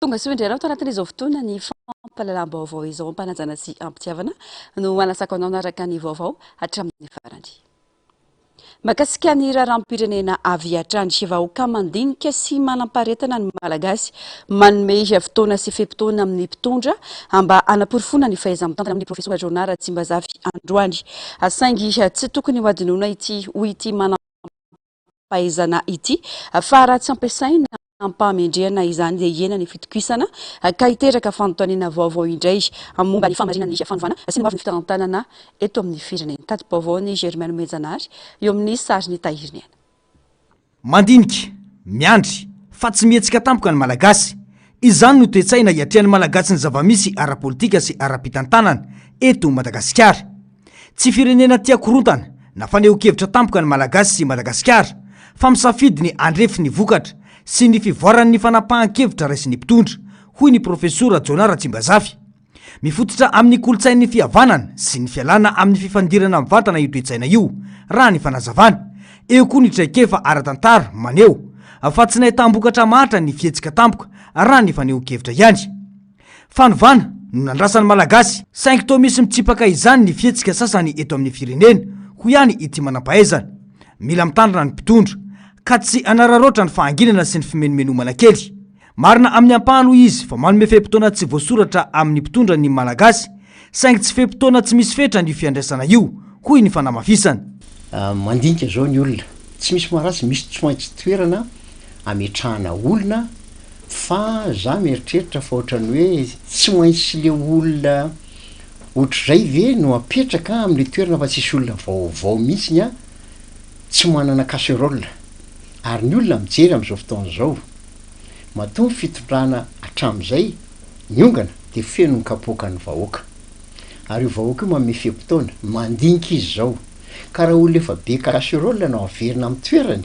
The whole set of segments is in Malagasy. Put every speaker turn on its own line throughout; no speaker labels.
tonga sy indray raha tanatin'izao fotoana ny fampahalalam-baovao izao ampanajana sy ampitiavana no manasako anao naraka ny vaovao hatramin'ny farany. Makasika ny raharam-pirenena avy hatrany vahoaka mandinika sy manam-paharetana ny malagasy manome fotoana sy fe-potoana amin'ny mpitondra mba hanaporofona ny fahaiza-mitantana amin'ny profesora Jonara Tsimbazafy androany. Asaingy tsy tokony ho adinoina ity hoy ity manam-pahaizana ity fa raha tsy ampiasaina ampamendrehana izany dia hiena ny fitokisana ka hiteraka fanontaniana vaovao indray momba ny famarinana ny fanovana sy ny mafy ny fitarantanana eto amin'ny firenena. Tady vaovao ny Germaine Mejanary eo amin'ny sariny tahiriny.
Mandinika, miandry, fa tsy mihetsika tampoka ny malagasy. Izany no toe-tsaina hiatrehan'ny malagasy ny zava-misy ara-politika sy ara-pitantanana eto Madagasikara. Tsy firenena tia korontana na faneho-kevitra tampoka ny malagasy sy Madagasikara fa misafidy ny andrefy ny vokatra sy ny fivoaran'ny fanapahan-kevitra raisy ny mpitondra, hoy ny profesora Jonara Tsimbazafy. Mifototra amin'ny kolotsain'ny fihavanana sy ny fialana amin'ny fifandirana mivantana io toe-tsaina io, raha ny fanazavana. Eo koa ny traikefa ara-tantara maneho fa tsy nahitam-bokatra mahatra ny fihetsika tampoka raha ny faneho-kevitra ihany. Fanovana no nandrasan'ny malagasy, saingy toa misy mitsipaka izany ny fihetsika sasany eto amin'ny firenena, ho ihany ity manam-pahaizana. Mila mitandrina ny mpitondra ka tsy anararoatra ny fahanginana sy ny fimenomenomana kely. Marina amin'ny ampahano izy fa manome fe-potoana tsy voasoratra amin'ny mpitondra ny malagasy, saingy tsy fe-potoana tsy misy fetra ny fiandraisana io, hoy ny fanamafisana.
Mandinika zao ny olona, tsy misy maharatsy, misy tsy maintsy toerana ametrahana olona, fa za mieritreritra fa ohatrany hoe tsy maintsy le olona ohatr'izay ve no apetraka amin'le toerana fa tsisy olona vaovao mihitsy a tsy manana casserole. Ary ny olona mijery amin'izao fotoana zao matonga fitondrana hatramin'izay niongana dia feno ny kapoaka ny vahoaka, ary io vahoaka io manome fe-potoana mandinika izy zao. Ka raha olona efa be casserole nao averina amin'ny toerany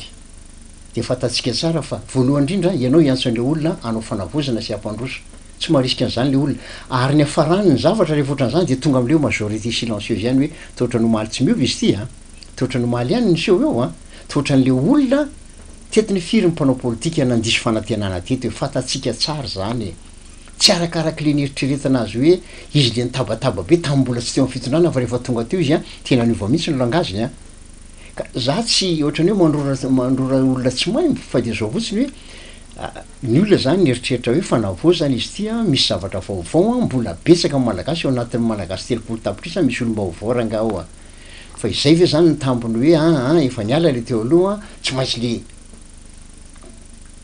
dia fantatsika tsara fa voalohany indrindra ianao hiantso an'le olona anao fanavozana sy ampandroso, tsy maharisika an'izany le olona. Ary ny afarany ny zavatra rehefa ohatran'izany dia tonga amin'ileo majorité silencieuse ihany hoe toatra nomaly tsy miova izy ity toatra nomaly ihany ny seho eo toatran'le olona tetiny firy ny mpanao politika nandiso fanantenana teto hoe fantatsika tsara zany tsy arakaraka le nieritreretana azy hoe izy le nitabataba be tamin'ny mbola tsy teo amin'ny fitondrana fa rehefa tonga teo izy tena niova mihitsy no langaziny ka za tsy ohatrany hoe mandrora olona tsy maimbo fa dia zao fotsiny hoe ny olona zany nieritreritra hoe fanavozana izy ity misy zavatra vaovao mbola betsaka amin'ny malagasy eo anatin'ny malagasy 3 tapitrisa misy olom-baovao rangao fa izay ve zany ny tambony hoe efa niala le teo aloha tsy maintsy le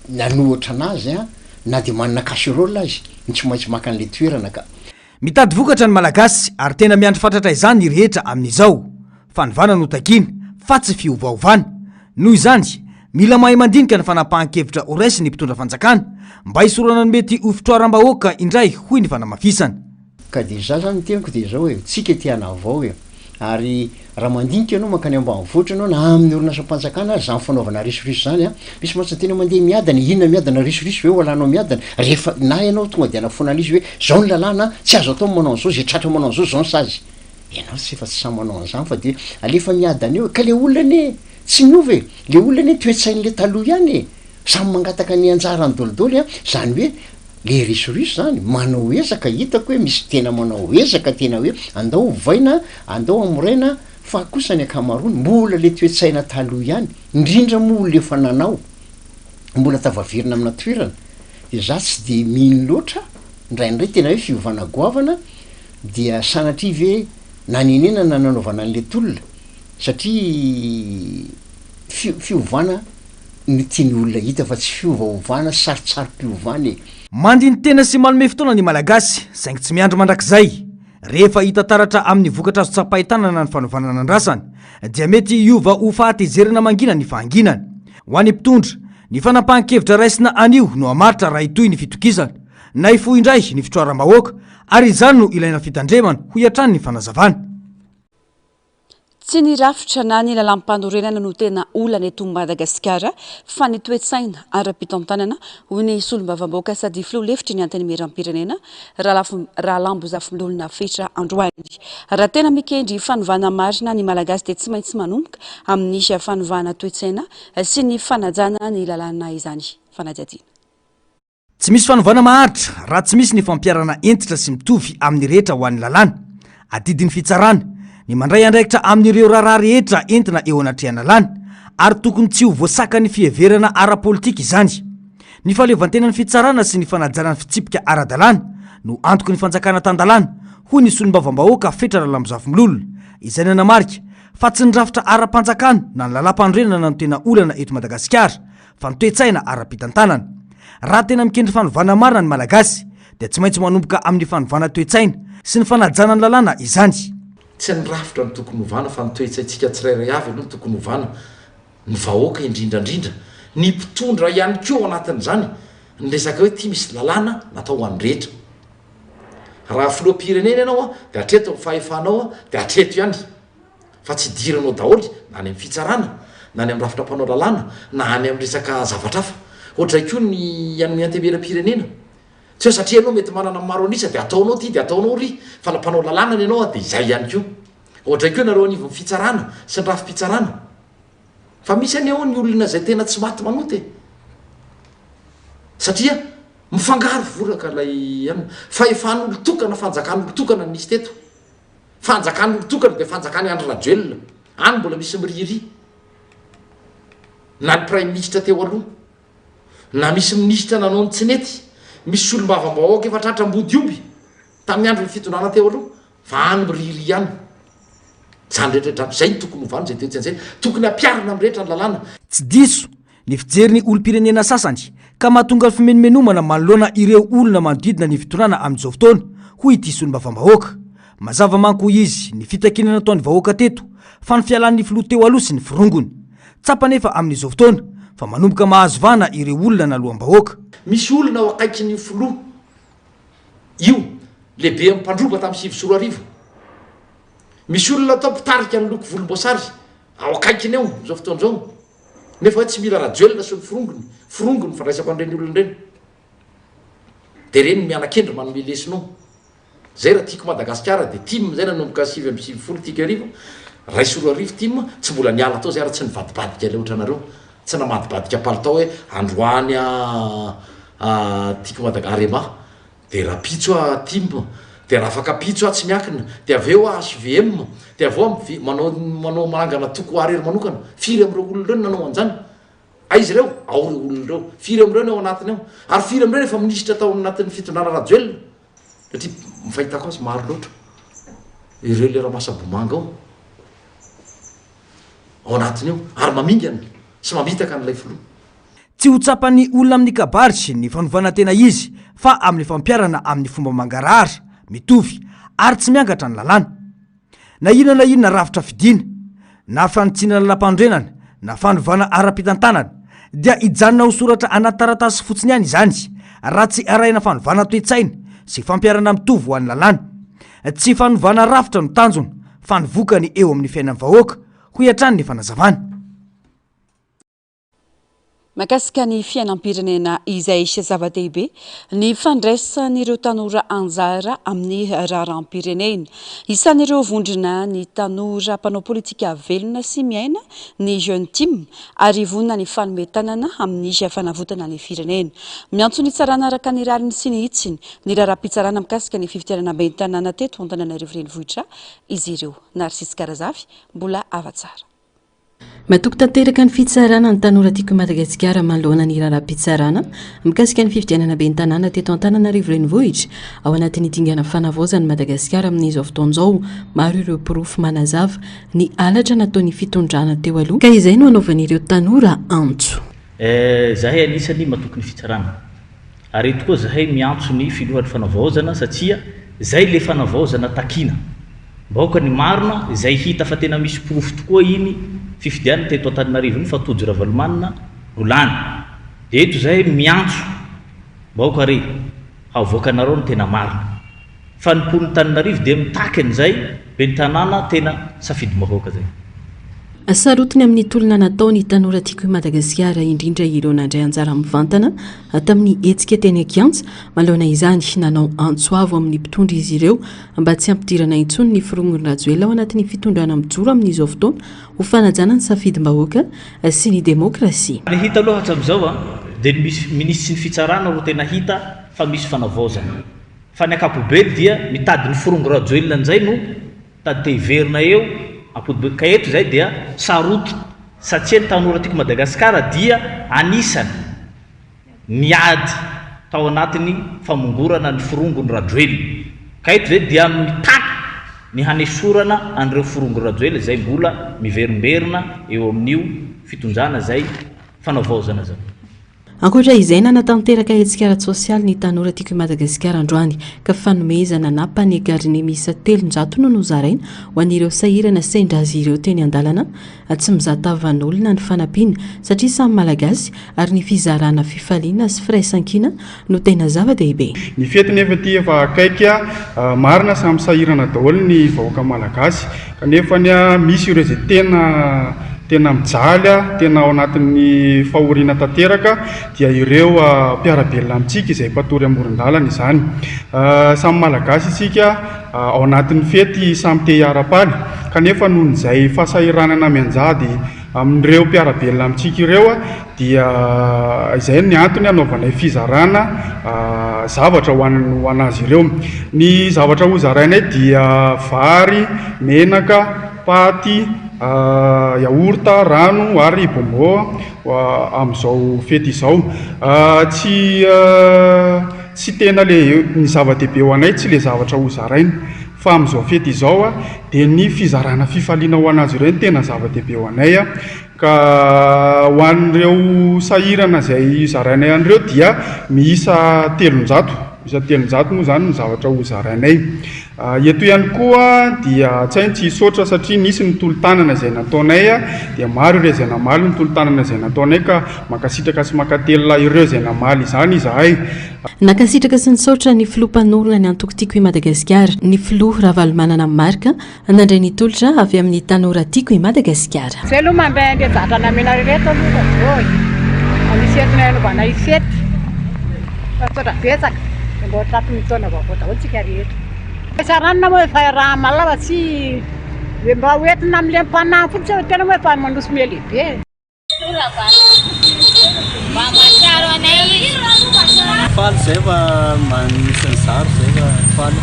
nanohatra anazy na dia manana casserole azy tsy maintsy maka an'le toerana ka.
Mitady vokatra ny malagasy ary tena miandry fatratra izany ny rehetra amin'izao. Fanovana no takiana fa tsy fiovaovana. Noho izany mila mahay mandinika ny fanapahan-kevitra ho raisy ny mpitondra fanjakana mba hisorana ny mety ho fitroaram-bahoaka indray, hoy ny fanamafisana.
Ka dia za zany teniko dia zao hoe tsika tiana avao ary raha mandinika ianao mankany ambanivohitra ianao na amin'ny orinasa-mpanjakana zany fanaovana risoriso zany misy mahatsy tena mandeha miadana, inona miadana risoriso hoe hoalanao miadana rehefa na ianao tonga dia anafonana izy hoe zao ny lalàna tsy azo atao manao an'izao, zay tratra manao an'izao zao ny sazy. Ianao tsy efa tsy samy manao an'izany fa dia alefa miadana eo ka le olona ane tsy miova le olona ane toe-tsain'le taloha ihany samy mangataka ny anjara ny dolidoly zany hoe le risoriso zany manao ezaka hitako hoe misy tena manao ezaka tena hoe andao ovaina andao amoraina fa kosa ny akamarony mbola le toe-tsaina taloha ihany indrindra moa le efa nanao mbola tavavirina amina toerana dia za tsy dia mino loatra indraindray tena hoe fiovana goavana dia sanatria ve nanenena na nanaovana an'le tolona satria fiovana ny tiany olona hita fa tsy fiovaovana sarotsarom-piovana.
Mandiny tena sy manome fotoana ny malagasy, saingy tsy miandry mandrakizay. Rehefa hita taratra amin'ny vokatra azo tsapahitana ny fanovana nandrasana dia mety hiova ho fahatezerana mangina ny fahanginana. Ho an'ny mpitondra, ny fanapahan-kevitra raisina anio no hamaritra raha hitohy ny fitokisana na hifohy indray ny fitroaram-bahoaka, ary izany no ilaina fitandremana ho hiatrany ny fanazavana.
Tsy ny rafitra na ny lalam-panorenana no tena olana eto Madagasikara fa ny toe-tsaina ara-pitantanana hoy ny solombavam-bahoaka sady filoha lefitry ny anteny miram-pirenena raha Lambozafilolona Fetra androany. Raha tena mikendry fanovana marina ny malagasy dia tsy maintsy manomboka amin'ny fanovana toe-tsaina sy ny fanajana ny lalàna izany. Fanajadiana.
tsy misy fanovana maharitra raha tsy misy ny fampiarana entitra sy mitovy amin'ny rehetra ho an'ny lalàna adidin'ny fitsarana ny mandray andraikitra amin'ireo raharaha rehetra entina eo anatrehana lalàna ary tokony tsy ho voasaka ny fieverana ara-politika izany ny fahaleovantenany fitsarana sy ny fanajana ny fitsipika ara-dalàna no antoko ny fanjakana tan-dalàna hoy ny solombavam-bahoaka fetrana lamozafimololona izay nanamarika fa tsy nyrafitra ara-panjakana na ny lalam-pandrenana no tena olana eto Madagasikara fa ny toe-tsaina ara-pitantanana raha tena mikendry fanovana marina ny malagasy dia tsy maintsy manomboka amin'ny fanovana toe-tsaina sy ny fanajana ny lalàna izany
tsy ny rafitra ny tokony hovana fa ny toe-tsaintsika tsirairay avy aloha ny tokony hovana ny vahoaka indrindrandrindra ny mpitondra ihany koa anatin'izany ny resaka hoe tia misy lalàna natao ho an'ny rehetra raha filoam-pirenena ianao a dia atreto ny fahefanao a dia atreto ihany fa tsy diranao daholy na any amin'ny fitsarana na any amin'ny rafitra mpanao lalàna na any amin'ny resaka zavatra hafa ohatray koa ny any anteberam-pirenena tsy hoe satria ianao mety manana maro anisa dia ataonao ty dia ataonao ry fa nampanao lalàna ny ianao a dia izay ihany koa ohatray koa nareo anivon'ny fitsarana sy ny rafim-pitsarana fa misy any ao ny olona zay tena tsy maty manoty satria mifangaro voraka lay ano fahefan'olo tokana fanjakan'olo tokana nisy teto fanjakan'olo tokana dia fanjakany andro rajoelona any mbola misy miriry na ny prime ministre teo aloha na misy ministre nanao ny tsy nety misy solombavam-bahoaka efa tratra ambody omby tamin'ny andro ny fitondrana teo aloha fa any miriry ihany zany rehetrarehetra zay ny tokony hovany zay toe-tsain'izay tokony ampiarina amin'ny rehetra ny lalàna
tsy diso ny fijery ny olom-pirenena sasany ka mahatonga ny fimenomenomana manoloana ireo olona manodidina ny fitondrana amin'izao fotoana hoy ity solombavam-bahoaka mazava manko izy ny fitakinana nataon'ny vahoaka teto fa ny fialan'ny filoha teo aloha sy ny firongony tsapa nefa amin'izao fotoana fa manomboka mahazo vana ireo olona naloham-bahoaka
misy olona ao akaiky ny filoha io lehibe amin'ny mpandroba tamin'ny 2024 misy olona atao mpitarika ny loko volomboasary ao akaikiny eo zao fotoan'izao nefa hoe tsy mila rajoelona sy ny firongony fandraisako an'ireny olona ireny dia reny mianan-kendry manome lesinao zay raha tiako Madagasikara dia tim zay nanomboka 7 tika arivo ray sy roa arivo tim tsy mbola niala tao zay raha tsy nivadibadika le oatra anareo tsy namadibadika palitao hoe androany tiako Arema dia raha pitso a tim dia raha afaka pitso a tsy miakina dia aveo a HVM dia aveo manao manangana toko arery manokana firy amin'ireo olona ireo nanao an'izany aizy ireo ao ireo olona ireo firy amin'ireo ny ao anatiny ao ary firy amin'ireo efa minisitra tao anatin'ny fitondrana rajoelona satria mifahitako azy maro loatra ireo lera masabomanga ao anatiny eo ary mamingana sy mamitaka n'ilay filoha
tsy ho tsapany olona amin'ny kabaritry ny fanovana tena izy fa amin'ny fampiarana amin'ny fomba mangarahara mitovy ary tsy miangatra ny lalàna na inona rafitra fidiana na fanitsinana lalam-pandrenana na fanovana ara-pitantanana dia ijanona ho soratra anaty taratasy fotsiny ihany izany raha tsy arahina fanovana toe-tsaina sy fampiarana mitovy ho an'ny lalàna tsy fanovana rafitra no tanjona fa nivokany eo amin'ny fiainan'ny vahoaka ho iatrany ny fanazavana
mahakasika ny fiainam-pirenena izay sy zava-dehibe ny fandraisan'ireo tanora anjara amin'ny raharam-pirenena isan'ireo vondrona ny tanora mpanao politika velona sy miaina ny jeune team ary vonina ny fanometanana amin'ny fanavotana ny firenena miantso ny tsarana araka ny raliny sy ny hitsiny ny raharam-pitsarana mikasika ny fividianana ambeny tanàna teto Antananarivo renivohitra izy ireo Narcisse Karazavy mbola avatsara
Matoko tanteraka ny fitsarana ny tanora tiako Madagasikara manoloana ny raharam-pitsarana mikasika ny fividianana ben'ny tanàna teto Antananarivo renivohitra ao anatin'ny dingana fanavaozan'ny Madagasikara amin'izao fotoan'izao maro ireo pirofo manazava ny alatra nataon'ny fitondrana teo aloha ka izay no anaovan'ireo tanora antso
zahay anisany matoko ny fitsarana ary eto koa zahay miantso ny filohan'ny fanavaozana satria zay le fanavaozana takina mbaoka ny marina izay hita fa tena misy pirofo tokoa iny fifidiana teto Antananarivo ny fatojo Ravalomanina no lany dia eto zahay miantso mbaoka re havoakanareo ny tena marina fa ny pon'ny Antananarivo dia mitakany zay ben'ny tanàna tena safidy mahoaka zay
sarotiny amin'ny tolona natao ny tanora tiako Madagasikara indrindra ireo nandray anjara mivantana tamin'ny hetsika teny Akiantsa manoloana izany nanao antsoavo amin'ny mpitondra izy ireo mba tsy ampidirana intsony ny firongony rajoelina ao anatin'ny fitondrana mijoro amin'izao fotoana ho fanajana ny safidim-bahoaka sy ny demokrasia.
Ny hita aloha hatram'izao dia minisy sy ny fitsarana ro tena hita fa misy fanavaozana fa ny ankapobeny dia mitady ny forongo rajoelona an'izay no tady tehiverina eo ampodibeny ka eto izay dia saroto satria ny tanora tiako Madagasikara dia anisany niady tao anatiny famongorana ny forongo ny rajoelona ka eto izay dia mitany ny hanesorana an'ireo forongo rajoelona izay mbola miverimberina eo amin'io fitonjana izay fanavaozana zao.
Ankoatra izay nanatanteraka hetsikara sosialy ny tanora tiako Madagasikara androany ka fanomezana nampanegariny misa 300 no nozaraina ho an'ireo sahirana sendra azy ireo teny an-dalana tsy mizatavan'olona ny fanampiana satria samy malagasy ary ny fizarana fifaliana sy firaisankina no tena zava-dehibe.
Ny fety nefa ty efa akaiky marina samy sahirana daholo ny vahoaka malagasy kanefa misy ireo izay tena mijaly tena ao anatin'ny fahoriana tanteraka dia ireo mpiarabelona amintsika izay mpatory amoron-dalana izany. Samy malagasy isika ao anatin'ny fety samy te hiara-paly kanefa noho izay fahasahiranana mianjady amin'ireo mpiarabelona amintsika ireo dia izay ny antony anaovanay fizarana zavatra ho anazy ireo. Ny zavatra hozarainay dia vary, menaka, paty, yaourta, rano ary bonbon amin'izao fety izao. Tsy tena ny zava-dehibe ho anay tsy le zavatra hozaraina fa amin'izao fety izao dia ny fizarana fifaliana ho anazy ireo tena zava-dehibe ho anay ka ho an'ireo sahirana izay zarainay an'ireo dia miisa 300 moa zany ny zavatra hozarainay. Eto ihany koa dia tsy hisotra satria nisy ny tolo-tanana izay nataonay dia maro ireo izay namaly ny tolo-tanana izay nataonay ka makasitraka sy makatelona ireo izay namaly izany izahay.
Nakasitraka sy nisaotra ny filompanorona ny antoko tiako i Madagasikara ny filoha Ravalomanana Marika nandray ny tolotra avy amin'ny tanora tiako i Madagasikara.
Zay aloha mandeha andeha namena reto aloha anisetina anovana ifety fatsotra betsaka mbola trato mitona vaovao daholo tsika rehetra. Saranana moa efa raha malava tsy mba hoentina amin'ilay mpanana fotsiny tena moa efa mandroso mia lehibe.
Faly zay fa manisy ny zaro zay fa faly.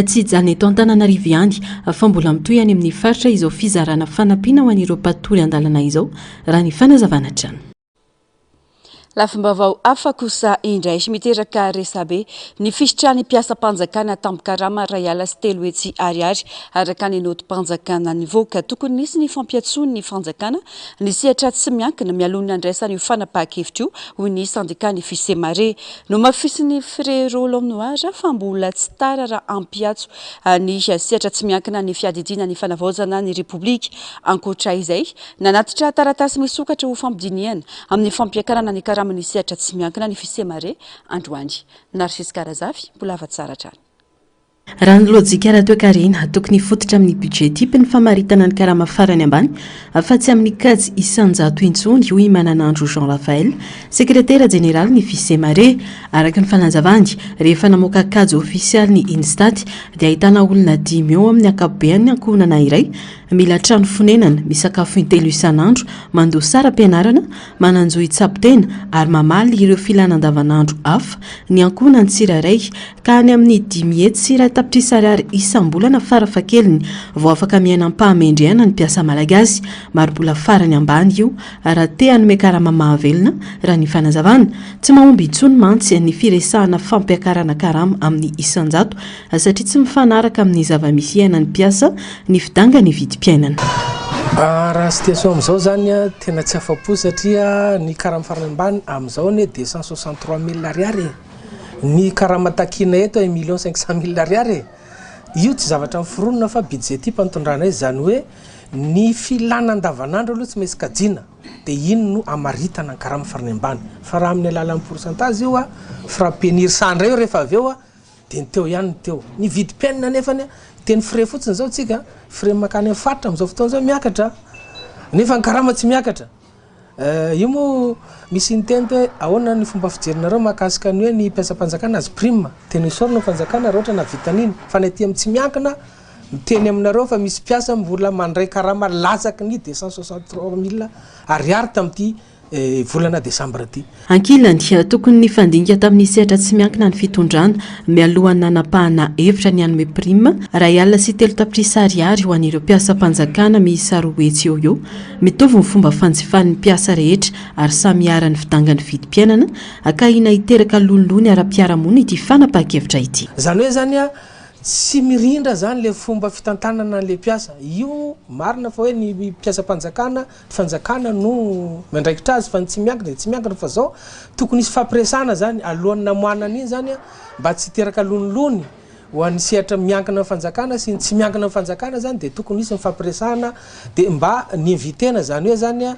Tsy hijanona eto Antananarivo ihany fa mbola mitohy any amin'ny faritra izao fizarana fanampiana ho an'ireo mpatory an-dalana izao raha ny fanazavana trano.
Lafimbavao afa kosa indray miteraka resabe ny fisitrany mpiasa-panjakana Tambikarama ray ala sy 3 hetsy ariary araka ny notim-panjakana nivoaka tokony nisy ny fampiatsony ny fanjakana ny sehatra tsy miankina mialon'ny andraisany io fanapahan-kevitra io hoy ny sandikany Fisemare no mafisy ny frérolo noir fa mbola tsy tara raha ampiatso ny sehatra tsy miankina ny fiadidiana ny fanavaozana ny Republika. Ankoatra izay nanatitra taratasy misokatra ho fampidiniana amin'ny fampiakarana ny amin'ny sehatra tsy miankina ny Fisemare androany. Narcisse Karazafy mbola avatsara trano.
Raha ny lojika ara-toekarena tokony fototra amin'ny budget type ny famaritana ny karama farany ambany fa tsy amin'ny kajy isan-jato intsony hoy Mananandro Jean Raphael, sekretera jeneral ny Fisemare. Araka ny fanazavany rehefa namoaka kajy ofisialy ny Instat dia ahitana olona 5 eo amin'ny ankapobeny ankohonana iray mila trano fonenana, misakafo intelo isan'andro, mandoa sara ampianarana, mananjoy tsapotena ary mamaly ireo filana andavanandro hafa ny ankohonany tsirairay ka any amin'ny 10 hetsy sy 2 tapitrisa ariary isam-bolana farafakeliny vao afaka miainam-pahamendrehana ny mpiasa malagasy. Marobola farany ambany io raha te hanome karama mahavelona raha ny fanazavana tsy mahomby intsony mantsy ny firesahana fampiakarana karama amin'ny isan-jato satria tsy mifanaraka amin'ny zava-misy iainan'ny mpiasa ny fidanga ny vidim-piainana.
Raha situation amin'izao zany tena tsy afa-po satria ny karama farany ambany amin'izao ny 263 000 ariary, ny karama takina eto 1 500 000 ariary. Io tsy zavatra miforonona fa budget type antondrana izy zany hoe ny filana andavanandro aloha tsy maintsy kajiana dia ino no amaritana ny karama farany ambany. Fa raha amin'ny alalan'ny pourcentage io frappénir sandra io rehefa avy eo dia ny teo ihany ny teo. Ny vidim-piainana nefany teny frais fotsiny zao tsika frais makany amin'ny faritra amin'izao fotoana zao miakatra nefa ny karama tsy miakatra. Io moa misy ny teny hoe ahoana ny fomba fijerinareo mahakasika ny hoe ny mpiasa-panjakana azy prime teny isorina ny fanjakana raha ohatra na vitan'iny fa ny aty amin'ny tsy miankina miteny aminareo fa misy mpiasa mbola mandray karama latsaky ny 263 000 ariary tamin'ity volana desambra ty
ankilany tokony ny fandinika tamin'ny sehatra tsy miankina ny fitondrana mialohany nanapahana hevitra ny anome prima raha ialina sy telo tapitrisary ary ho an'ireo mpiasa mpanjakana miisa roa etsy eo eo mitovy ny fomba fanjifan'ny mpiasa rehetra ary samy arany vidangany vidim-piainana akahina hiteraka lolony ara-piaramonina ity fanapa-kevitra ity
zany hoe zany a tsy mirindra zany le fomba fitantanana le mpiasa io marina fa hoe ny mpiasa mpanjakana fanjakana no mandraikitra azy fa tsy miankina tsy miankina fa zao tokony isy fampiresana zany alohan'ny namoanana iny zany a mba tsy hiteraka lonolony ho an'ny sehatra miankina fanjakana sy tsy miankina fanjakana zany de tokony isy mifampiresana de mba ny invitena zany hoe zany a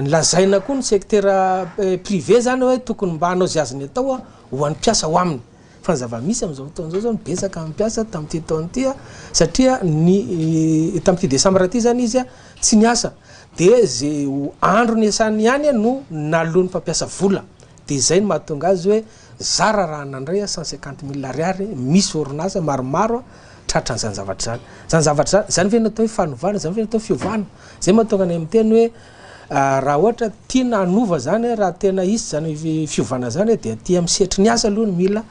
lazaina koa ny sectera privé zany hoe tokony mba hanao zy azony atao ho an'ny mpiasa ho aminy fa zava-misy am'izao fotoan'izao zao nibetsaka amin'ny mpiasa tamin'ity taona ty satria ny tamin'ity desambra ty zany izy a tsy niasa de ze andro ny asany ihany no nalohany mpampiasa vola de zay no mahatonga azy hoe zara raha nandray 150,000 ariary misy orinasa maromaro tratra n'zany zavatra zany zavatra zany ve natao hoe fanovana zany ve natao fiovana zay mahatonga any amin'ny teny hoe raha ohatra tiana anova zany raha tena isy zany fiovana zany de ty amin'ny sehatry ny asa aloha ny mila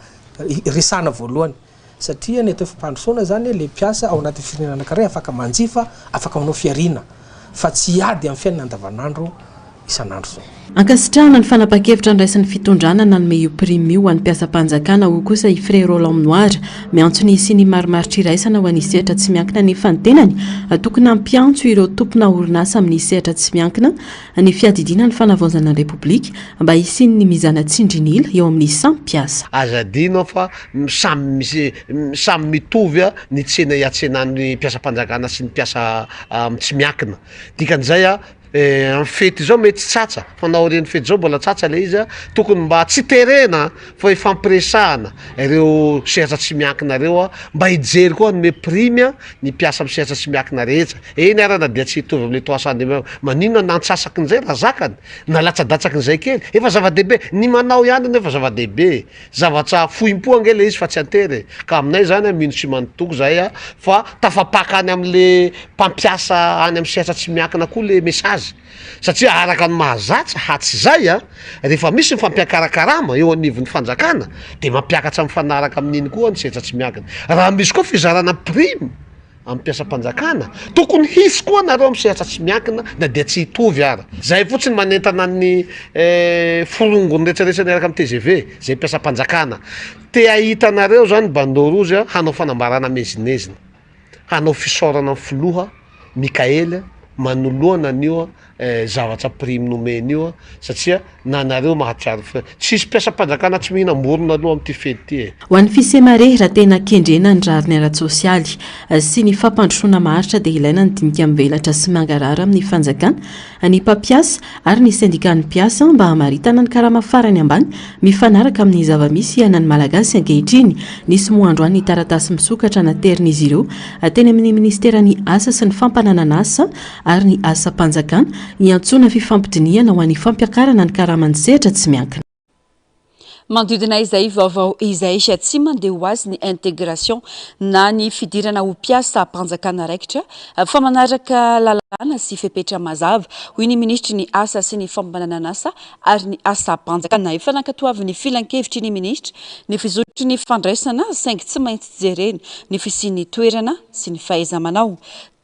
resana voalohany satria ny atao fampandrosoana zany le mpiasa ao anaty firenena anankiray afaka manjifa afaka manao fiarina fa tsy iady amin'ny fiainana andavanandro isan'andro zao
ankasitrahana ny fanapa-kevitra ndraisan'ny fitondrana nanome io prime io ho an'ny mpiasa-mpanjakana ho kosa i Frère Roland Noir miantsony sy ny marimaritra iraisana ho an'ny sehatra tsy miankina ny fantenany tokony ampiantso ireo tompona orinasa amin'ny sehatra tsy miankina ny fiadidiana ny fanavaozana ny repoblika mba hisiny ny mizana tsindrinila eo amin'ny samy mpiasa
azadinao fa samy mitovy ny tsena iatsenan'ny mpiasa-mpanjakana sy ny mpiasa tsy miankina dikan'izay amin'ny fety zao mety tsatsa fanao reny fety zao mbola tsatsa le izy tokony mba tsy terena fa ifampiresahana ireo sehatra tsy miankina reo mba hijery koa nome prime ny mpiasa amin'ny sehatra tsy miankina rehetra eny arana dia tsy hitovy amin'le toasany maninona nantsasaky n'izay raha zakany na latsadatsaky n'izay kely efa zava-dehibe ny manao ihany nefa zava-dehibe zavatra foim-po angela izy fa tsy antery ka aminay zany mino sy manontoko zay fa tafapaka any amin'le mpampiasa any amin'ny sehatra tsy miankina koa le message satria araka ny mahazatsa hatsy zay rehefa misy mifampiakarakarama eo anivon'ny fanjakana de mampiakatra mifanaraka amin'iny koa ny sehatra tsy miankina raha misy koa fizarana prime amin'ny mpiasa-mpanjakana tokony hisy koa nareo amin'ny sehatra tsy miankina na dia tsy hitovy ara zay fotsiny manentana ny forongony rehetrarehetra niaraka amin'ny TGV zay mpiasa-mpanjakana te ahitanareo zany bandorozy hanao fanambarana mezinezina hanao fisaorana amin'ny filoha Mikaela manoloana an'io zavatra prime nomeny io satria nanareo mahatsiaro tsisy mpiasa-mpanjakana tsy mihinam-borona aloha amin'ity fety ty
ho an'ny fisemare raha tena kendrena ny rary ny ara-tsosialy sy ny fampandrosoana maharitra dia ilaina ny dinika mivelatra sy mangarara amin'ny fanjakana ny mpampiasa ary ny syndikan'ny mpiasa mba hamaritana ny karama farany ambany mifanaraka amin'ny zava-misy ianany malagasy ankehitriny nisy moandro any taratasy misokatra naterin'izy ireo teny amin'ny ministerany asa sy ny fampananana asa ary ny asa mpanjakana niantsona fifampidiniana ho an'ny fampiakarana ny karamany sehatra tsy miankina
mandodina izay vaovao izay tsy mandeha ho azy ny intégration na ny fidirana ho mpiasa mpanjakana raikitra fa manaraka lalàna sy fepetra mazava hoy ny ministry ny asa sy ny fampananana asa ary ny asa mpanjakana efa nankatoavy ny filan-kevitry ny ministry ny fizotry ny fandraisana saingy tsy maintsy jereny ny fisian'ny toerana sy ny fahaiza-manao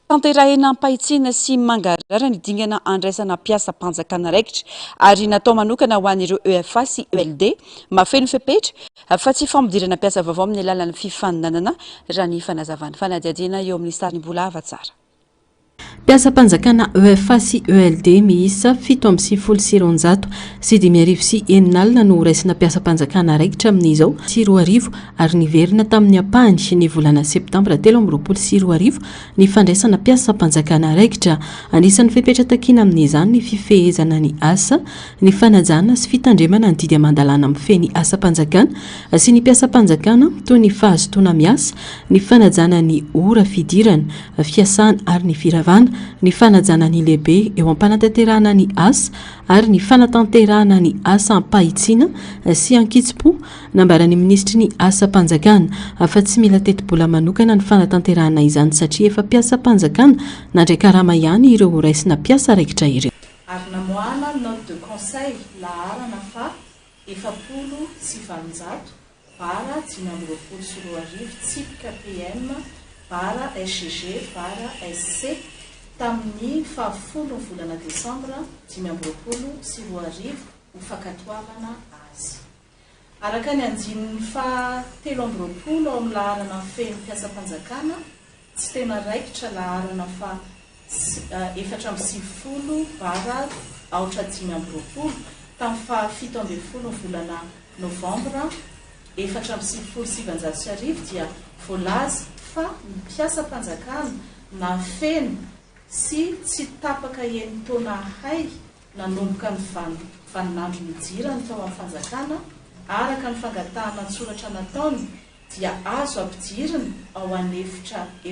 tanterahina ampahitsina sy mangarara ny dingana andraisana mpiasa mpanjakana raikitra ary natao manokana ho an'ireo EFA sy ELD mafeno fepetra fa tsy famodirana mpiasa vaovao amin'ny alalan'ny fifaninanana raha ny fanazavany fanadiadiana eo amin'ny sariny mbola avatsara
mpiasa mpanjakana EFA sy ELD miisa 7,900 sy 5,000 sy 9 no raisina mpiasa mpanjakana raikitra amin'izao sy 2,000 ary niverina tamin'ny ampahany ny volana septambra 3 sy 2,000 ny fandraisana mpiasa mpanjakana raikitra anisan'ny fepetra takina amin'izany ny fifehezana ny asa ny fanajana sy fitandremana ny didy amandalana amin'ny feny asa mpanjakana sy ny mpiasa mpanjakana toy ny fahazotoana miasa ny fanajana ny ora fidirana fiasana ary ny firavana ny fanajana ny lehibe eo am-panatanterahana ny asa ary ny fanatanterahana ny asa ampahitsiana sy ankitso-po nambaran'ny ministry ny asa mpanjakana fa tsy mila teti-bola manokana ny fanatanterahana izany satria efa mpiasa mpanjakana na ndray karama ihany ireo raisina mpiasa raikitra ireo
ary namoahana note de français laharana fa 7 sy 700 vara 5 sy 2 tsipika PM vara SGG vara SC tamin'ny 10 volana Desambra 5 sy 2 ho fakatoavana azy. Araka ny andinin'ny fa 7 ao amin'ny laharana feno mpiasam-panjakana tsy tena raikitra laharana fa 7 vara 8 tamin'ny fa 7 volana Novambra 7 dia voalaza fa mpiasam-panjakana na feno sy tsy tapaka eny taona hay nanomboka ny vaninandro mijirany tao amin'ny fanjakana araka ny fangatahana tsoratra nataony dia azo ampijiriny ao an'ny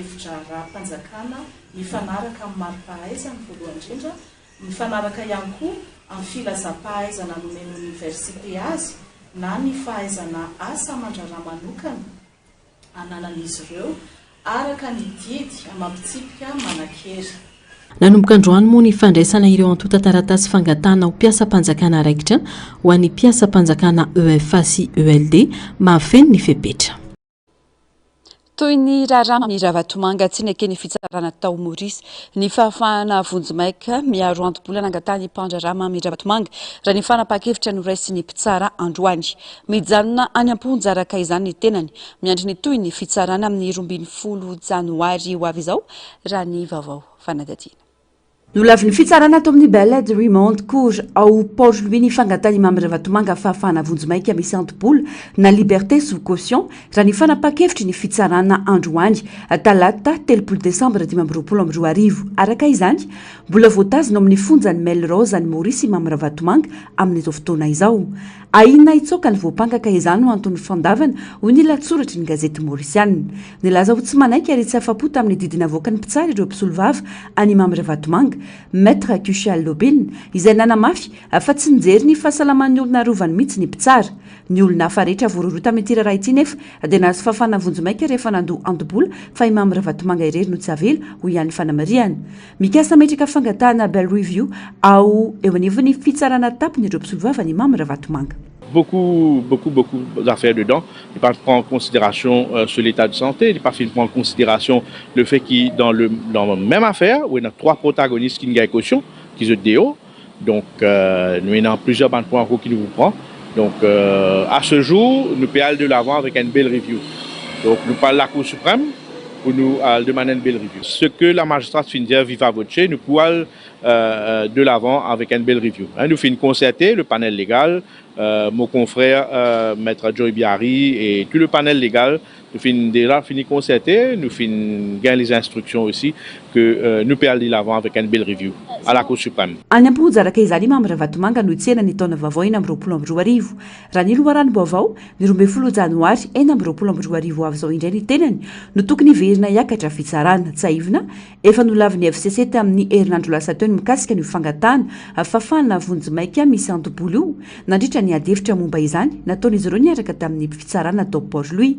efitra ra-panjakana mifanaraka amin'ny mari-pahaizana voalohany indrindra, mifanaraka ihany koa amin'ny filazam-pahaizana nomeny université azy na ny fahaizana asa mandrara manokana ananan'izy ireo araka ny didy amampitsipika manan-kery.
Nanomboka androany moa ny fandraisana ireo antota taratasy fangatana ho mpiasam-panjakana raikitra ho an'ny mpiasam-panjakana EFA sy ELD mahafeno ny fepetra.
Toy ny rarama ny Ravatomanga tsy nekeny fitsarana tao Maurice ny fahafahana vonjimaika miaro antobolana angatany mpandrarama ny Ravatomanga raha ny fanapakevitra no raisy ny mpitsara androany mijanona any amponja araka izany ny tenany miandry ny toy ny fitsarana amin'ny 12 Janoary ho avy izao raha ny vaovao fanadadiana.
Nolavin'ny fitsarana ato amin'ny Ballade Raymond Cour ao Port-Louis ny fangatany mamy Ravatomanga fahafahana vonjimaika misy antobola na liberté sous caution raha ny fanapakevitry ny fitsarana androany talata 3 Desambra 2024 araka izany mbola voatazana amin'ny fonjany Melrose any Maurice mamy Ravatomanga amin'izao fotoana izao. Aina itsoka ny voapangaka izany no antony fandavana ho ny latsoratra ny gazety Mauricianina. Nilaza ho tsy manaiky ary tsy afapo tamin'ny didina avoaka ny mpitsara ireo mpisolovava any mamy Ravatomanga Maître Cuchal Lobin izay nanamafy fa tsy nijery ny fahasalaman'ny olona rovany mihitsy ny mpitsara. Ny olona hafa rehetra voarorota amin'ny ity raharaha ity nefa dia nahazo fahafahana vonjimaika rehefa nandoa andobola fa i mamy Ravatomanga irery no tsy avela ho ihany fanamariana. Mikasa metraka fangatahana Bell Review ao eo anivon'ny fitsarana tapony ireo mpisolovava ny mamy Ravatomanga.
Beaucoup d'affaires dedans. Il n'est pas prendre en considération sur l'état de santé, il n'est pas prendre en considération le fait qu'il dans la même affaire, où il y a 3 protagonistes qui gagnent caution, qui se déo. Donc, nous avons plusieurs points qui nous prend. Donc, à ce jour, nous pouvons aller de l'avant avec une belle review. Donc, nous parlons de la Cour suprême pour nous demander une belle review. Ce que la magistrate finit dire viva voce, nous pouvons aller de l'avant avec une belle review. Nous faisons concerter le panel légal, mon confrère Maître Joy Biari et tout le panel légal. Nous finissons déjà concerter, nous finissons gagner les instructions aussi que nous pouvons aller de l'avant avec une belle review à la Cour suprême.
Any amponja araka izany mamy Ravatomanga no tsena ny taona vaovao 2024 raha ny loharano-baovao ny 12 Janoary 2024 avy izao indray ny tenany no tokony verina hiakatra fitsarana tsy aivina efa nolavin'ny FCC tamin'ny herinandro lasa teo ny mikasika ny fangatahana fahafahana vonjimaika misy antobola io nandritra ny adefitra momba izany nataon'izy ireo niaraka tamin'ny fitsarana tao Port-Louis.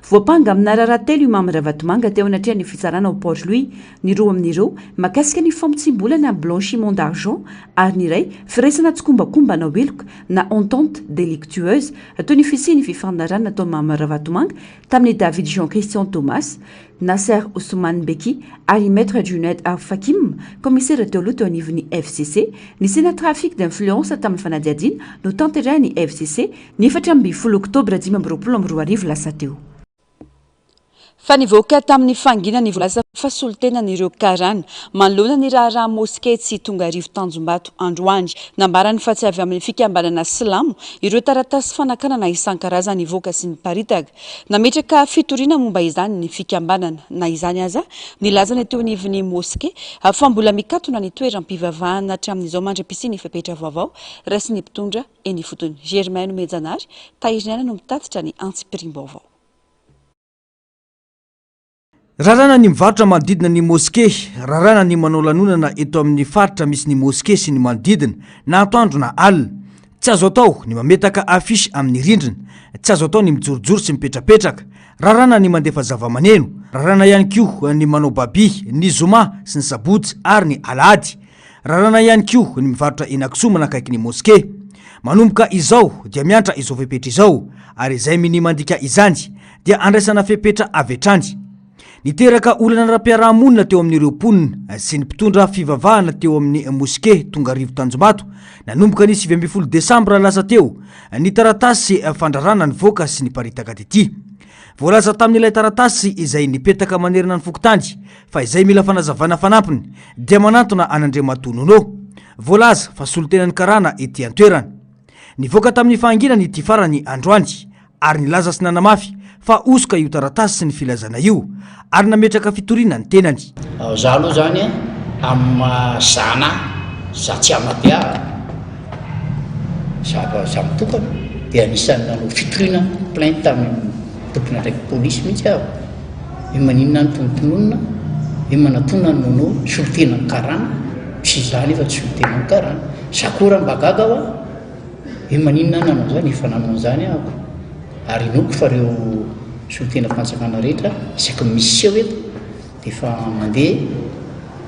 Voapanga amina rahatelo io mamy Ravatomanga teo anatria ny fitsarana ao Port-Louis ny roa amin'ireo makasika ny famotsimbolana blanchiment d'argent ary ny iray firaisana tsokombakomba na oeloka na entente délictueuse atao ny fisiny fifanarana atao mamy Ravatomanga tamin'ny David Jean-Christian Thomas, Nasser Ousmane Beki ary Maître Junaid Fakim, commissaire teo aloha teo anivon'ny FCC, nisena trafic d'influence tamin'ny fanadihadiana no tanterahiny FCC ny 7 Oktobra 2024 lasa teo.
Fa nivoaka tamin'ny fangina ny volasa fasoltenan'ireo karana manoloana ny raharaha moské tsy tonga arivo Tanjombato androany nambarany fa tsy avy amin'ny fikambanana silamo ireo taratasy fanakanana isan-karazany nivoaka sy ny paritaka nametraka fitoriana momba izany ny fikambanana na izany aza nilazana teo anivon'ny moské fa mbola mikatona ny toeram-pivavahana hatramin'izao mandra-pisiny fepetra vaovao rasy ny mpitondra eny fotony Germaine Mejanary tahirinana no mitatitra ny antsipirim-baovao.
Rarana ny mivarotra manodidina ny moské, rarana ny manao lanonana eto amin'ny faritra misy ny moské sy ny manodidina na atoandro na alina. Tsy azo atao ny mametaka afisy amin'ny rindrina, tsy azo atao ny mijorojoro sy mipetrapetraka. Rarana ny mandefa zava-maneno, rarana ihany koa ny manao baby, ny zoma sy ny sabotsy ary ny alahady. rarana ihany ko ny mivarotra enakisomana akaiky ny moske manomboka izao dia miantra izao fepetra izao ary izay mini mandika izany dia andraisana fepetra avetrany niteraka olana ra-piarahamonina teo amin'ireo mponina sy ny mpitondra fivavahana teo amin'ny moske tonga rivo Tanjombato nanomboka ny 20 Desambra lasa teo ny taratasy fandrarana ny voaka sy ny paritaka tety voalaza tamin'ilay taratasy izay nipetaka manerina ny fokontany fa izay mila fanazavana fanampiny dia manantona an'Andriamatonono voalaza fa solotenan'ny karana ety antoerana nivoaka tamin'ny fahanginany ity farany androany ary nilaza sy nanamafy fa osoka io taratasy sy ny filazana io ary nametraka fitoriana ny tenany
za aloha zany am'zana za tsy amadia za mitokana dia anisany nanao fitoriana plainte tamin'ny tompona ndraiky polisy mihitsy aho io maninona ny tonontononona io manatona ny nono solotena ny karana tsy zany efa tsy solotena ny karana sakora mbagaga aho io maninona nanao zany efa nanao zany ahako ary noko fa reo solotena fansakana rehetra isaky misy seho eto dia efa mandeha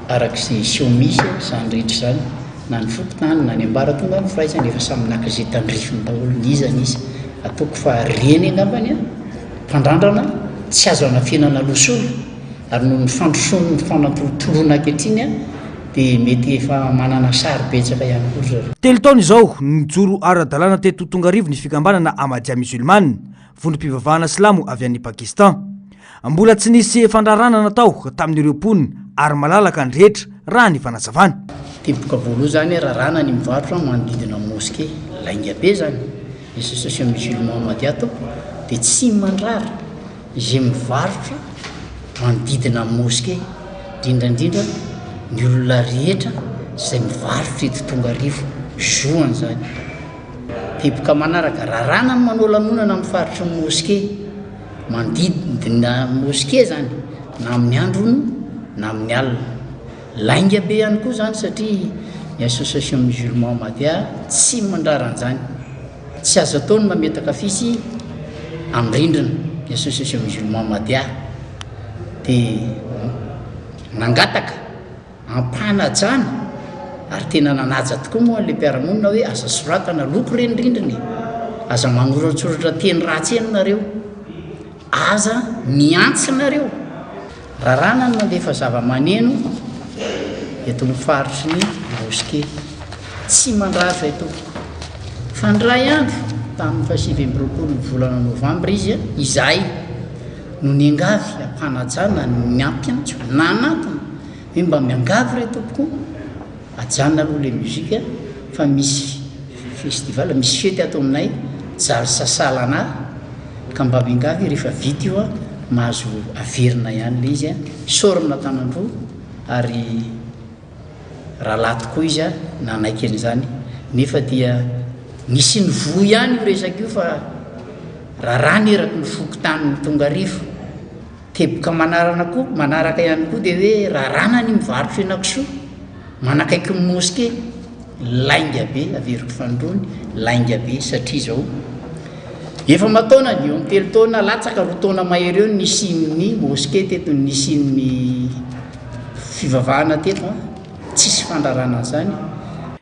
arak'izay seho misy zany rehetra zany na ny fokotany na ny ambara tonga ny firaizany efa samy naka izay tandrifiny daholo nizany izy ataoko fa reny angambany a mpandrandrana tsy azo anafianana losolo ary noho ny fandrosony ny fanatolotolona ankehitriny a dia mety efa manana sary betsaka ihany koa zao
telo taona izao nijoro ara-dalàna teto Tongarivo ny fikambanana Ahmadiyya Musulmane vondrom-pivavahana silamo avy an'i Pakistan mbola tsy nisy fandrarana natao tamin'ireo mponina ary malalaka ny rehetra raha ny fanazavana
teboka voaloha zany rarana ny mivarotra manodidina moske lainga be zany association musulman Ahmadiyya to dia tsy mandrara izay mivarotra manodidina moske indrindrandrindra ny olona rehetra izay mivarotra eto Tongarivo zoany zany teboka manaraka rarana ny manao lanonana mifarotra moske manodidina moske zany na amin'ny androno na amin'ny alina lainga be ihany koa zany satria ny association musulman Ahmadiyya tsy mandraran'izany tsy azo atao ny mametaka fisy amin'ny rindrina ny association musulman Ahmadiyya dia nangataka ampanajana ary tena nanaja tokoa moa an'ilay mpiaramonina hoe aza soratana loko reny rindriny aza manoratsoratra teny ratsy enynareo aza miantsinareo rarana ny mandefa zava-maneno eto mifaritry ny moske tsy mandratra eto fandray andro tamin'ny 20 volana novambra izy a izahay no niangavy ampanajana ny ampiantso nanatona hoe mba miangavy re tompoko ajanona aloha le muzika fa misy festival misy fety ato aminay jary sasalana ka mba miangavy rehefa vita io a mahazo averina ihany le izy a sorina tanandroa ary raha lato koa izy a nanaiky an'izany nefa dia nisy ny vo ihany io resaka io fa raha rany eraky ny fokontanyny Tongarivo teboka manaraka ihany koa dia hoe raha rana ny mivarotra enakisoa manakaiky ny moske lainga be averiko fandrony lainga be satria zao efa mataona ny eo amin'ny telo taona latsaka roa taona mahery eo nisin'ny moske teto nisin'ny fivavahana teto tsisy fandrarana zany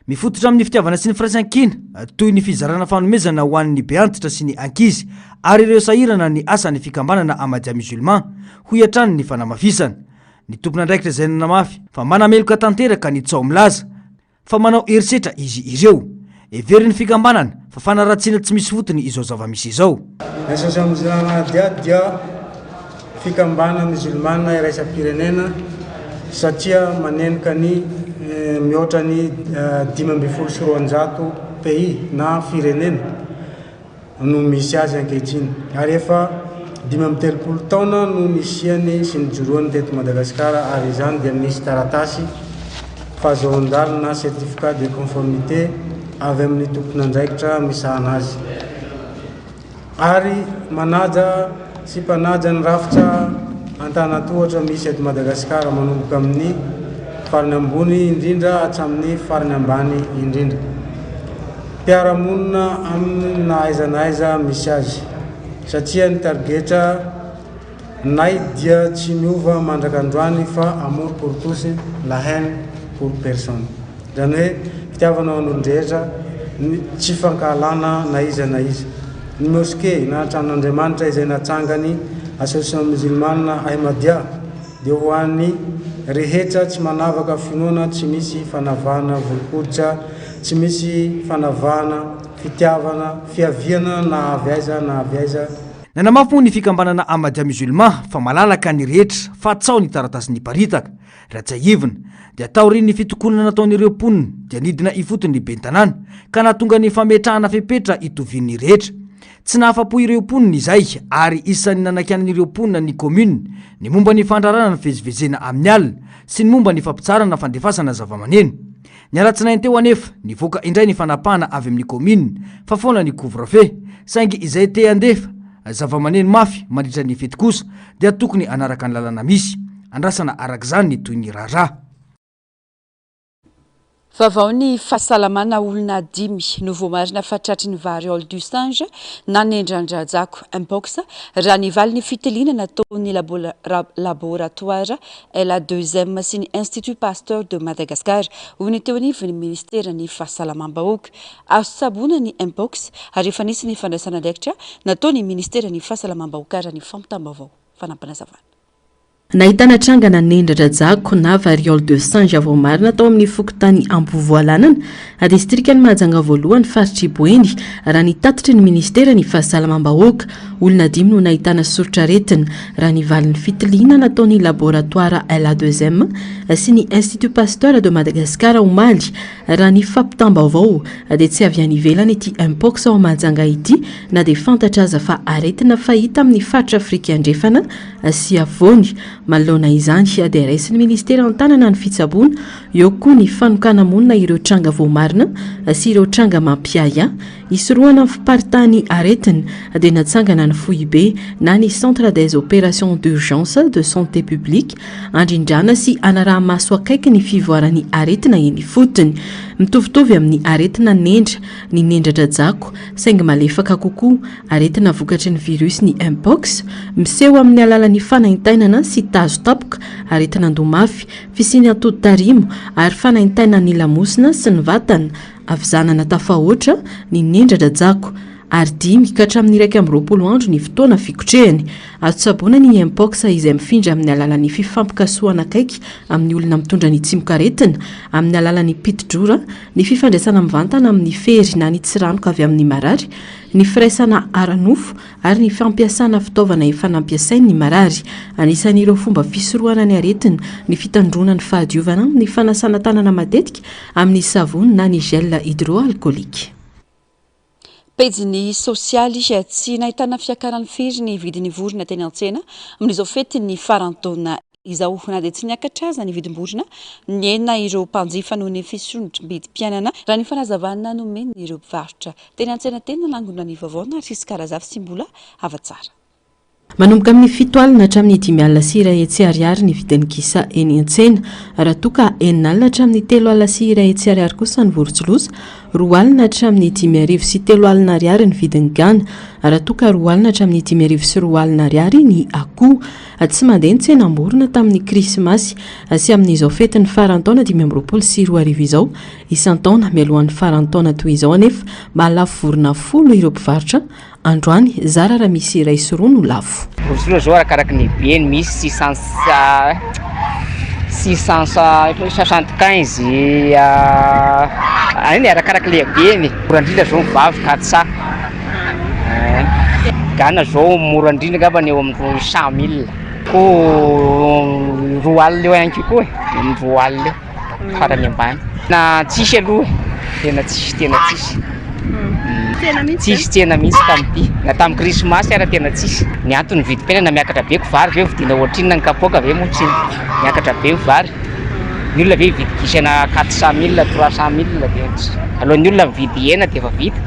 mifototra amin'ny fitiavana sy ny firaisan-kina toy ny fizarana fanomezana ho an'ny beantitra sy ny ankizy ary ireo sahirana ny asan'ny fikambanana Ahmadiyya Musulman ho iatrany ny fanamafisana ny tompona andraikitra izay nanamafy fa manameloka tanteraka ny tsao milaza fa manao erisetra izy ireo everiny fikambanana fa fanaratsiana tsy misy fotony izao zava-misy izao
association musulman Ahmadiyya dia fikambanana musulmana iraisam-pirenena satria manenika ny mihoatra ny 520 pays na firenena no misy azy ankehitriny ary efa 13 taona no nisiany sy nijoroany teto Madagasikara ary izany dia misy taratasy fahazoandalo na certificat de conformité avy amin'ny tompon'andraikitra misahana azy ary manaja sy mpanaja ny rafitra antanatohatra misy eto Madagasikara manomboka amin'ny farany ambony indrindra hatramin'ny farany ambany indrindra mpiaramonina amin'ny nahaizanaiza misy azy satria ny targetra nay dia tsy miova mandraka androany fa amour pour tous la haine pour personne zany hoe fitiavana an'olondrehetra tsy fankahalana na iza na iza. Ny moské na tranon'Andriamanitra izay natsangany association musulmane Ahmadiyya dia ho an'ny rehetra tsy manavaka finoana, tsy misy fanavahana volokoditra, tsy misy fanavahana fitiavana fiaviana na avy aiza na avy aiza.
Nanamafy moa ny fikambanana Ahmadiyya musulman fa malalaka ny rehetra fa tsao ny taratasin'ny paritaka ratsaivina dia atao ry ny fitokonana nataon'ireo mponina dia nidina ifotony bentanana ka nahatonga ny fametrahana fepetra itovian'ny rehetra. Tsy nahafapo ireo mponina izay ary isan'ny nanankanan'ireo mponina ny commune ny momba ny fandrarana ny vezivezena amin'ny alina sy ny momba ny fampitsarana fandefasana zavamaneno. Ny alatsinainy teo anefa nivoaka indray ny fanapahana avy amin'ny commune fa foana ny couvre-feu saingy izay te andefa zavamaneno mafy mandritra ny fety kosa dia tokony anaraka ny lalana misy andrasana arak'izany ny toy ny raharaha.
Vavao ny fahasalamana olona 5 novomarina fa tratry ny variole du singe na nendrandrajako mpox raha nivaly ny fitiliana nataon'ny laboratoire LA2M sy ny Institut Pasteur de Madagascar ho ny teo anivy ny ministera ny fahasalamam-bahoaka azo sabona ny mpox ary efa nisy ny fandraisana andraikitra nataony ministera ny fahasalamam-bahoaka raha ny fampitam-baovao fanampanazavana.
Nahitana trangana nendradrajako na variole de singe voamarina tao amin'ny fokotany Ampovoalanana a distrikany Mahajanga voalohany faritry Boeny raha nitatitry ny ministera ny fahasalamam-bahoaka olona 5 no nahitana sorotraretina raha nivaly ny fitiliana nataon'ny laboratoire LA2M sy ny Institut Pasteur de Madagascar omaly raha ny fampitam-baovao dia tsy avy any ivelany ity mpox ao Mahajanga ity na dia fantatra aza fa aretina fahita amin'ny faritra Afrika andrefana sy avony. Malona izany dia raisin'ny ministera an-tanana ny fitsaboana eo koa ny fanokana monina ireo tranga voamarina sy ireo tranga mampiaya isoroana amin'ny fiparitany aretina dia natsangana ny FOIB na ny Centre des Opérations d'Urgence de Santé Publique andrindrana sy anaraha-maso akaiky ny fivoarany aretina eny fotony mitovitovy amin'ny aretina nendra ny nendradrajako saingy malefaka kokoa aretina vokatry ny virus ny mpox miseho amin'ny alalan'ny fanaintainana sy tazo tapoka aretina ndomafy fisiny atody tarimo ary fanaintainana ny lamosina sy ny vatana avizanana tafahoatra ny nendradrajako ary 5 ka hatramin'ny 120 andro ny fotoana fikotrehany azo tsaboana ny mpox izay mifindra amin'ny alalan'ny fifampikasoana akaiky amin'ny olona mitondra ny tsimokaretina amin'ny alalan'ny pitidrora ny fifandraisana mivantana amin'ny fery na ny tsiranoka avy amin'ny marary ny firaisana aranofo ary ny fampiasana fitaovana efa nampiasain'ny marary anisan'ireo fomba fisorohana ny aretina ny fitandrona ny fahadiovana ny fanasana tanana matetika amin'ny savony na ny gel hydroalcoolique.
Pejiny sosialy tsy nahitana fiakaran'ny firy ny vidin'ny vorona teny an-tsena amin'izao fety ny farantaona izao na dia tsy niakatra aza ny vidim-borona ny enina ireo mpanjifa noho ny fisonitry mbidim-piainana raha ny fanazavana nomeny ireo mpivarotra teny an-tsena tena langona ny vavaona ary sisy karazavy sy mbola afa-tsara.
Manomboka amin'ny 7 alina hatramin'ny 5 alina sy 2 hetsy ariary ny vidin'ny kisa eny an-tsena raha toa ka 9 alina hatramin'ny 3 alina sy 2 hetsy ariary kosa ny vorotsiloza 2 alina hatramin'ny 5 arivo sy 3 alina ariary ny vidin'ny gana raha toa ka 2 alina hatramin'ny 5 arivo sy 2 alina ariary ny akoho tsy mandeha ntsena amborona tamin'ny krismasy sy amin'izao fetin'ny farantaona 20 sy 2 arivo izao isan-taona mialohan'ny farantaona toy izao anefa mba lafo vorona 10 ireo mpivarotra androany zara raha misy iray sy roa no lafo.
Vorotsiloza zao arakaraky ny beny misy 675 any arakaraky le beny morandrindra zao mivavy 400 gana zao morandrindra ngamba ny eo amin'ny 100 000 ko 2 alina eo ihany koa amin'ny 2 alina farany ambany na tsisy aloha tena tsisy tsisy tsena mihitsy tamin'ity na tamin'ny krismasy ara tena tsisy ny antony vidim-piainana miakatra be ko vary ve vidiana ohatrinona ny kapoaka ve moa tsy miakatra be vary ny olona ve vidikisana 400 000 300 000 dia alohan'ny olona mividy hena dia efa vita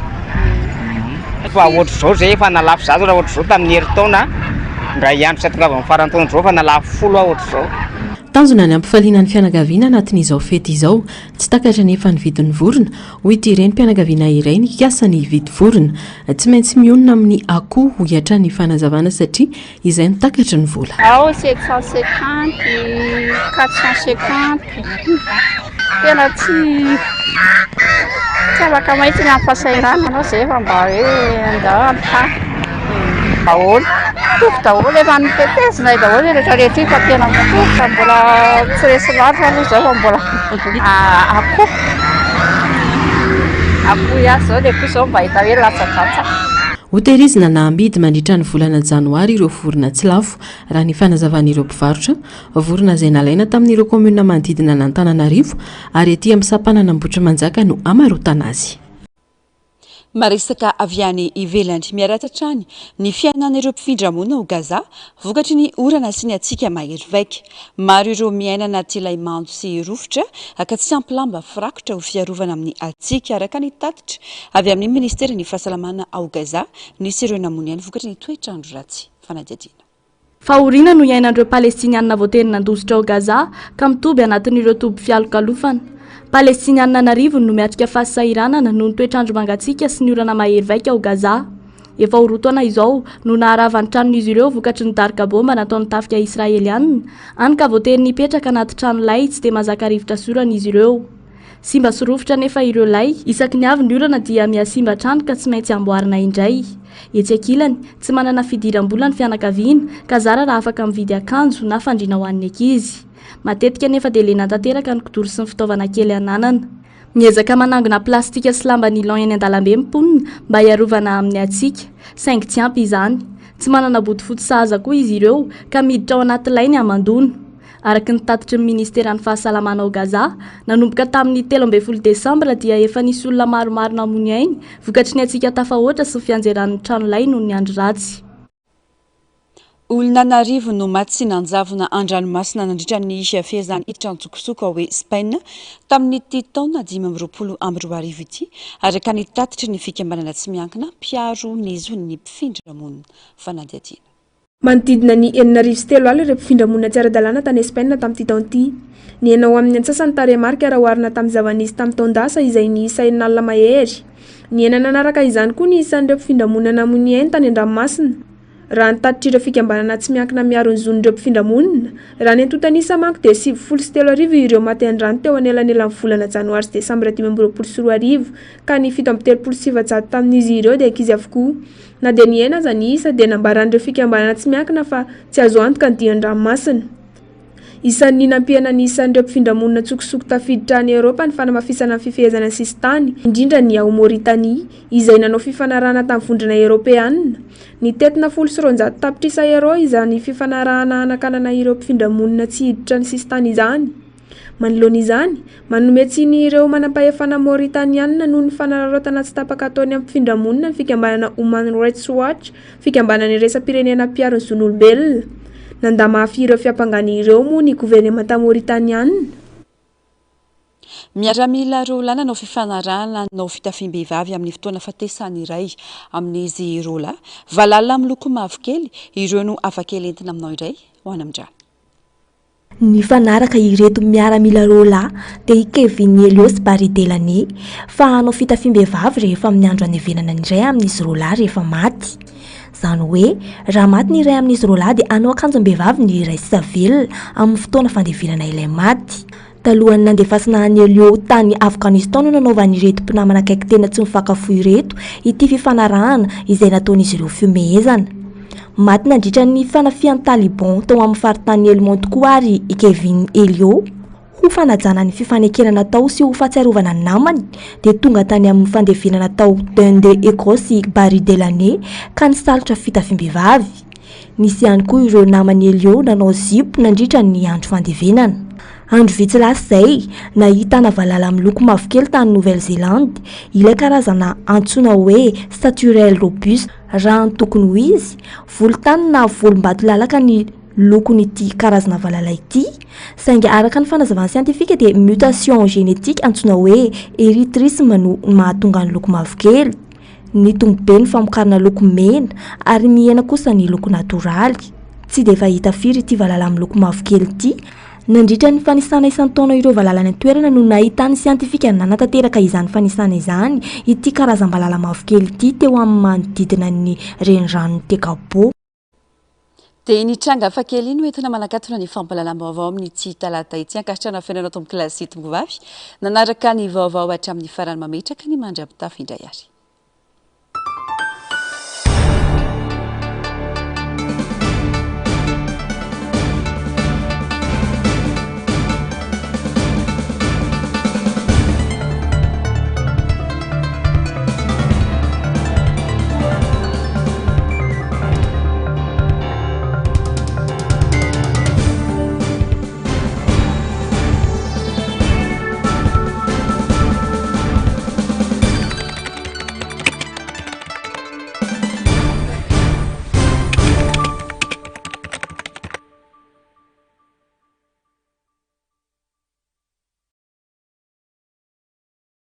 fa ohatr' zao zay efa nalafo zazo raha ohatr' zao tamin'ny herintaona raha iandro sy atongava amin'ny farantaona zao fa nalafo 10 ohatr' zao.
Tanjona ny ampifaliana ny fianakaviana anatin'izao fety izao tsy takatra nefa ny vidin'ny vorona ho ity ireny mpianakaviana iray ny kiasa ny vidy vorona tsy maintsy mionona amin'ny akoho ho hiatra ny fanazavana satria izay ny takatra ny vola.
Ao 750 450 tena tsy afaka mahitsy ny ampasairana anao zay fa mba hoe andahany tany daholo toko daholo efa nitetezina daholo rehetrarehetra io fa tena mitoka mbola tsy resy lavitra aloha zao fa mbola akoho ihany zao le koa zao mba hita hoe latsatsatsa.
hoterizina na amidy mandritra ny volana janoary ireo vorona tsy lafo raha ny fanazavan'ireo mpivarotra vorona izay nalaina tamin'ireo komuna manodidina n'Antananarivo ary etỳ amin'ny sampanana Ambohitrimanjaka no amarotana azy.
Maresaka avy any ivelany miaratatrany ny fiainan'ireo mpifindra monina ho Gaza vokatry ny orana sy ny hatsika mahery vaika. Maro ireo miaina anaty ilay mando sy rofotra aka tsy ampy lamba firakotra ho fiarovana amin'ny hatsika araka ny tatitra avy amin'ny ministerin'ny fahasalamana ao Gaza nisy ireo namony ihany vokatry ny toetrandro ratsy. Fanadihadiana.
Fahoriana no iainan'ireo Palestiniana voatery nandositra ao Gaza ka mitoby anatin'ireo toby fialokalofana. Palestiniana narivo no miatrika fahasahiranana noho ny toetrandro mangatsiaka sy ny orana mahery vaika ao Gaza. Efa ho roa taona izao no naharavan'ny tranon'izy ireo vokatry ny darika bomba nataon'ny tafika Israelianina any ka voatery nipetraka anaty trano lay tsy dia mahazaka rivotra sorana izy ireo. Simba sy rofotra nefa ireo lay isaky ny avy ny orana dia mihasimba trano ka tsy maintsy amboarina indray. Etsy ankilany tsy manana fidiram-bola ny fianakaviana ka zara raha afaka mividy akanjo na fandriana ho an'ny ankizy. Matetika nefa dia lena tanteraka ny kidoro sy ny fitaovana kely ananana. Miezaka manangona plastika sy lamba nylon eny an-dalambe mponina mba hiarovana amin'ny hatsika, saingy tsy ampy izany. Tsy manana bodofotsy sahaza koa izy ireo ka miditra ao anaty lay ny amandona. Araka ny tatitry ny ministeran'ny fahasalamana ao Gaza, nanomboka tamin'ny 13 Desambra dia efa nisy olona maromaro namony ainy vokatry ny hatsika tafahoatra sy fianjeran'ny trano lay noho ny andro ratsy.
Olonanarivo no maty sy nanjavona an-dranomasina nandritra ny fehezany hiditra an-tsokosoko hoe Spain tamin'ny taona 2022 ity araka ny tatitry ny fikambanana tsy miankina mpiaro ny zon'ny mpifindra monina. Fanadihadiana.
Manodidina ny 403 alina ireo mpifindra monina tsy ara-dalàna tany Espaina tamin'ity taona ity. Ny enao amin'ny antsasany taremarika raha oharina tamin'ny zava-nisy tamin'ny taondasa izay ny isa enina mahery. Ny enana nanaraka izany koa ny isan'ireo mpifindra monina namony ainy tany an-dranomasina. Raha ny tatitry ireo fikambanana tsy miankina miaro ny zon'ireo mpifindra monina, raha ny antontanisa manko dia 703 ireo maty an-drano teo anelanelan'ny volana janoary sy desambra 2022 ka ny 737 tamin'izy ireo dia ankizy avokoa. Na dia ny ena aza ny isa dia nambaran'ireo fikambanana tsy miankina fa tsy azo antoka ny dian-dranomasina. Isan'ny nampiana ny isan'ireo mpifindra monina tsokosoko tafiditra any Eropa ny fanamafisana ny fifehezana sistany, indrindra ny ao Mauritanie izay nanao fifanarahana tamin'ny vondrona Eropeanina. Ny tetina 100 tapitrisa euro izany fifanarahana anakanana ireo mpifindra monina tsy hiditra ny sistany izany. Manoloana izany, manome tsiny ireo manam-pahefana Mauritaniana noho ny fanararaotana tsy tapaka ataony amin'ny mpifindra monina ny fikambanana Human Rights Watch, fikambanana iraisam-pirenena mpiaro ny zon'olombelona. Nandamafy ireo fiampangany ireo moa ny gouvernemanta Mauritaniana.
Miaramila Rola nanao fifanarahana nanao fitafiam-behivavy amin'ny fotoana fatesany iray amin'izy Rola. Valalina miloko mavokely ireo no afakely entina aminao iray ho any amin'izany.
Ny fanaraka ireto miaramila Rola dia Kevin Elios Baridelane fa hanao fitafiam-behivavy rehefa amin'ny andro hanevenana iray amin'izy Rola rehefa maty. Zany hoe raha maty ny iray amin'izy Rola dia hanao akanjom-behivavy ny iray savelona amin'ny fotoana fandevenana ilay maty. Talohany nandefasana any Elio tany Afghanistan no nanaovany ireto mpinamana akaiky tena tsy mifakafo ireto ity fifanarahana izay nataon'izy ireo fiomehezana. Maty nandritra ny fanafian'ny Taliban tao amin'ny faritany Helmand koa ary i Kevin Elio. Ho fanajana ny fifanekena natao sy ho fahatsiarovana ny namany dia tonga tany amin'ny fandevenana tao Dende Ekosy Baridelane ka nisalotra fitafiam-behivavy. Nisy ihany koa ireo namany Elio nanao zipo nandritra ny andro fandevenana. Andro vitsy lasa izay nahitana valala miloko mavokely tany Nouvelle-Zélande. Ilay karazana antsoina hoe Staturelle robuste raha ny tokony ho izy volontany na volombato-lalaka ny lokon'ity karazana valala ity, saingy araka ny fanazavan'ny siantifika dia mutation génétique antsoina hoe érythrisme no mahatonga ny loko mavokely. Ny tombobe ny famokarana loko mena ary mihena kosa ny loko natoraly. Tsy dia fahita firy ity valala miloko mavokely ity. Nandritra ny fanisana isan-taona ireo valala ny toerana no nahitany siantifika nanatanteraka izany fanisana izany ity karazam-balala mavokely ity teo amin'ny manodidina ny renirano Tekabo.
dia nitranga fakely iny hoentina manakatona ny fampalalam-baovao amin'ny tsy talata itsy ankasitrana fiainana tombo kilasy tombo vavy nanaraka ny vaovao hatramin'ny farany mametraka ny mandry ampitafy indray ary